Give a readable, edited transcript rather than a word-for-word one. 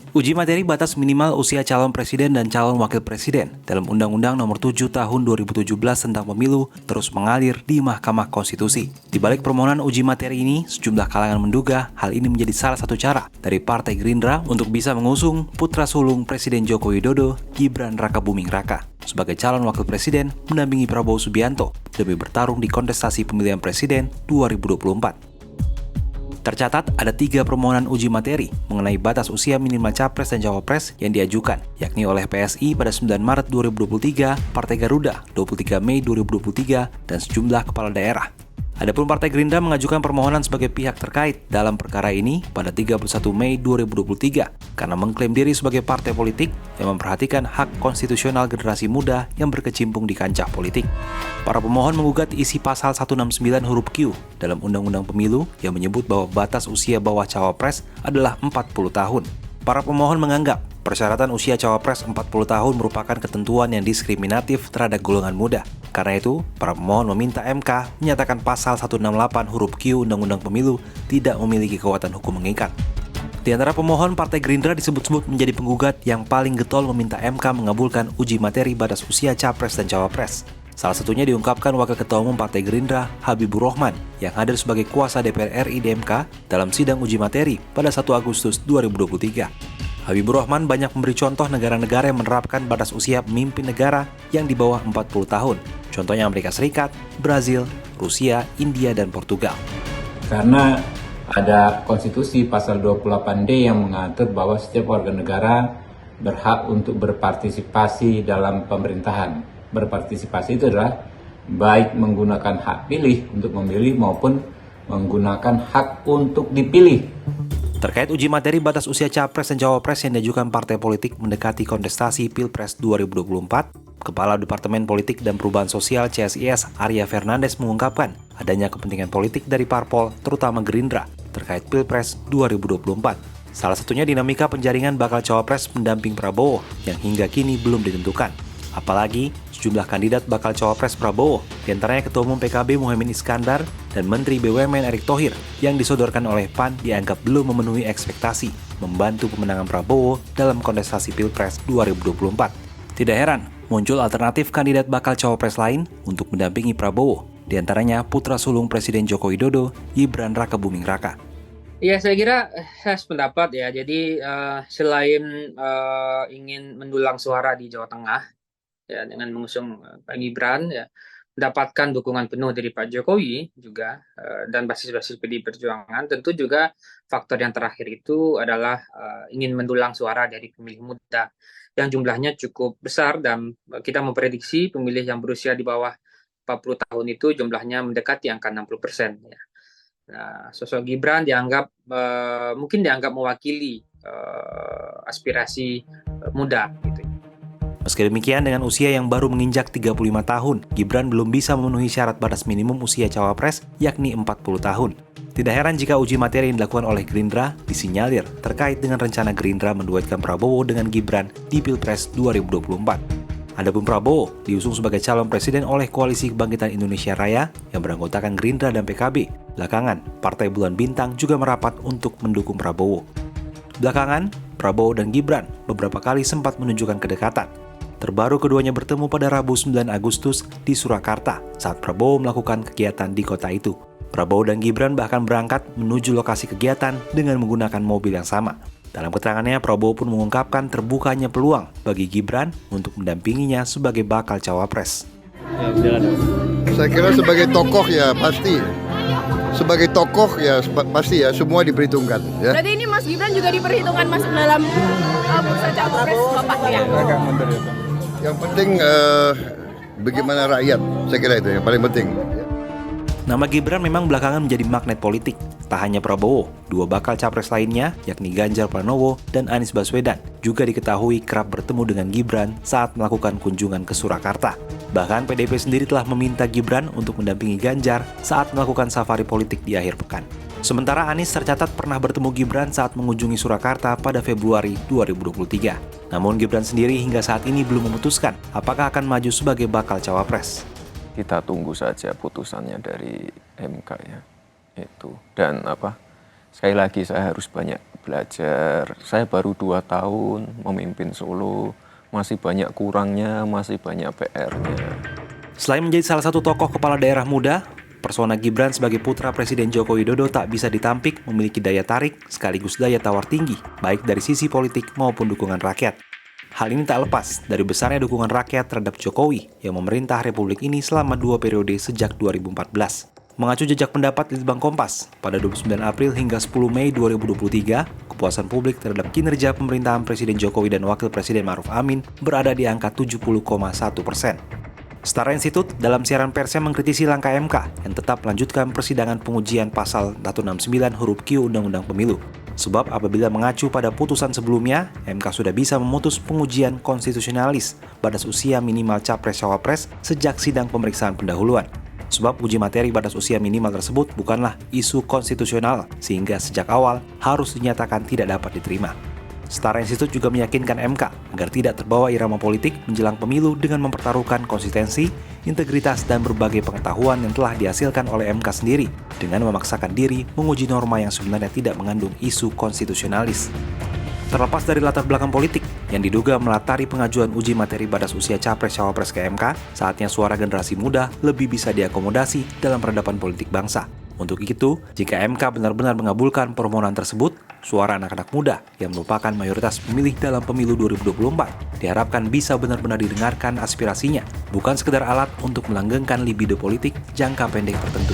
Uji materi batas minimal usia calon presiden dan calon wakil presiden dalam Undang-Undang Nomor 7 Tahun 2017 tentang Pemilu terus mengalir di Mahkamah Konstitusi. Di balik permohonan uji materi ini, sejumlah kalangan menduga hal ini menjadi salah satu cara dari Partai Gerindra untuk bisa mengusung putra sulung Presiden Joko Widodo, Gibran Rakabuming Raka, sebagai calon wakil presiden mendampingi Prabowo Subianto demi bertarung di kontestasi pemilihan presiden 2024. Tercatat ada 3 permohonan uji materi mengenai batas usia minimal Capres dan Cawapres yang diajukan, yakni oleh PSI pada 9 Maret 2023, Partai Garuda 23 Mei 2023, dan sejumlah kepala daerah. Adapun Partai Gerindra mengajukan permohonan sebagai pihak terkait dalam perkara ini pada 31 Mei 2023 karena mengklaim diri sebagai partai politik yang memperhatikan hak konstitusional generasi muda yang berkecimpung di kancah politik. Para pemohon menggugat isi pasal 169 huruf Q dalam Undang-Undang Pemilu yang menyebut bahwa batas usia bawah cawapres adalah 40 tahun. Para pemohon menganggap persyaratan usia cawapres 40 tahun merupakan ketentuan yang diskriminatif terhadap golongan muda. Karena itu, para pemohon meminta MK menyatakan pasal 168 huruf Q Undang-Undang Pemilu tidak memiliki kekuatan hukum mengikat. Di antara pemohon, Partai Gerindra disebut-sebut menjadi penggugat yang paling getol meminta MK mengabulkan uji materi batas usia Capres dan Cawapres. Salah satunya diungkapkan Wakil Ketua Umum Partai Gerindra, Habibur Rahman, yang hadir sebagai kuasa DPR RI di MK dalam sidang uji materi pada 1 Agustus 2023. Habibur Rahman banyak memberi contoh negara-negara yang menerapkan batas usia pemimpin negara yang di bawah 40 tahun. Contohnya Amerika Serikat, Brazil, Rusia, India, dan Portugal. Karena ada konstitusi pasal 28D yang mengatur bahwa setiap warga negara berhak untuk berpartisipasi dalam pemerintahan. Berpartisipasi itu adalah baik menggunakan hak pilih untuk memilih maupun menggunakan hak untuk dipilih. Terkait uji materi batas usia Capres dan Cawapres yang diajukan partai politik mendekati kontestasi Pilpres 2024, Kepala Departemen Politik dan Perubahan Sosial CSIS Arya Fernandes mengungkapkan adanya kepentingan politik dari parpol, terutama Gerindra, terkait Pilpres 2024. Salah satunya dinamika penjaringan bakal Cawapres pendamping Prabowo yang hingga kini belum ditentukan. Apalagi sejumlah kandidat bakal Cawapres Prabowo, diantaranya Ketua Umum PKB Muhaimin Iskandar dan Menteri BUMN Erick Thohir yang disodorkan oleh PAN dianggap belum memenuhi ekspektasi membantu pemenangan Prabowo dalam kontestasi Pilpres 2024. Tidak heran, muncul alternatif kandidat bakal Cawapres lain untuk mendampingi Prabowo, diantaranya putra sulung Presiden Joko Widodo, Gibran Rakabuming Raka. Ya, saya kira saya sependapat ya. Jadi selain ingin mendulang suara di Jawa Tengah, ya dengan mengusung Pak Gibran, ya mendapatkan dukungan penuh dari Pak Jokowi juga dan basis-basis PD Perjuangan, tentu juga faktor yang terakhir itu adalah ingin mendulang suara dari pemilih muda yang jumlahnya cukup besar dan kita memprediksi pemilih yang berusia di bawah 40 tahun itu jumlahnya mendekati angka 60%. Ya. Nah, sosok Gibran mungkin dianggap mewakili aspirasi muda gitu. Meski demikian, dengan usia yang baru menginjak 35 tahun, Gibran belum bisa memenuhi syarat batas minimum usia Cawapres, yakni 40 tahun. Tidak heran jika uji materi yang dilakukan oleh Gerindra disinyalir terkait dengan rencana Gerindra menduetkan Prabowo dengan Gibran di Pilpres 2024. Adapun Prabowo diusung sebagai calon presiden oleh Koalisi Kebangkitan Indonesia Raya yang beranggotakan Gerindra dan PKB. Belakangan, Partai Bulan Bintang juga merapat untuk mendukung Prabowo. Belakangan, Prabowo dan Gibran beberapa kali sempat menunjukkan kedekatan. Terbaru keduanya bertemu pada Rabu 9 Agustus di Surakarta saat Prabowo melakukan kegiatan di kota itu. Prabowo dan Gibran bahkan berangkat menuju lokasi kegiatan dengan menggunakan mobil yang sama. Dalam keterangannya, Prabowo pun mengungkapkan terbukanya peluang bagi Gibran untuk mendampinginya sebagai bakal cawapres. Saya kira sebagai tokoh ya pasti. Sebagai tokoh ya pasti ya semua diperhitungkan. Ya. Berarti ini Mas Gibran juga diperhitungkan masuk dalam bursa cawapres Bapak ya? Yang penting bagaimana rakyat, saya kira itu yang paling penting. Nama Gibran memang belakangan menjadi magnet politik. Tak hanya Prabowo, 2 bakal capres lainnya, yakni Ganjar Pranowo dan Anies Baswedan, juga diketahui kerap bertemu dengan Gibran saat melakukan kunjungan ke Surakarta. Bahkan PDIP sendiri telah meminta Gibran untuk mendampingi Ganjar saat melakukan safari politik di akhir pekan. Sementara Anies tercatat pernah bertemu Gibran saat mengunjungi Surakarta pada Februari 2023. Namun Gibran sendiri hingga saat ini belum memutuskan apakah akan maju sebagai bakal cawapres. Kita tunggu saja putusannya dari MK ya. Itu. Dan sekali lagi saya harus banyak belajar. Saya baru 2 tahun memimpin Solo, masih banyak kurangnya, masih banyak PR-nya. Selain menjadi salah satu tokoh kepala daerah muda, persona Gibran sebagai putra Presiden Joko Widodo tak bisa ditampik memiliki daya tarik sekaligus daya tawar tinggi, baik dari sisi politik maupun dukungan rakyat. Hal ini tak lepas dari besarnya dukungan rakyat terhadap Jokowi yang memerintah Republik ini selama 2 periode sejak 2014. Mengacu jejak pendapat Litbang Kompas, pada 29 April hingga 10 Mei 2023, kepuasan publik terhadap kinerja pemerintahan Presiden Jokowi dan Wakil Presiden Ma'ruf Amin berada di angka 70,1%. Setara Institut dalam siaran persnya mengkritisi langkah MK yang tetap melanjutkan persidangan pengujian pasal 169 huruf Q Undang-Undang Pemilu. Sebab apabila mengacu pada putusan sebelumnya, MK sudah bisa memutus pengujian konstitusionalis batas usia minimal Capres-Cawapres sejak sidang pemeriksaan pendahuluan. Sebab uji materi batas usia minimal tersebut bukanlah isu konstitusional, sehingga sejak awal harus dinyatakan tidak dapat diterima. Setara Institut juga meyakinkan MK agar tidak terbawa irama politik menjelang pemilu dengan mempertaruhkan konsistensi, integritas, dan berbagai pengetahuan yang telah dihasilkan oleh MK sendiri dengan memaksakan diri menguji norma yang sebenarnya tidak mengandung isu konstitusionalis. Terlepas dari latar belakang politik yang diduga melatari pengajuan uji materi batas usia Capres-Cawapres ke MK, saatnya suara generasi muda lebih bisa diakomodasi dalam peradaban politik bangsa. Untuk itu, jika MK benar-benar mengabulkan permohonan tersebut, suara anak-anak muda yang merupakan mayoritas pemilih dalam pemilu 2024 diharapkan bisa benar-benar didengarkan aspirasinya, bukan sekedar alat untuk melanggengkan libido politik jangka pendek tertentu.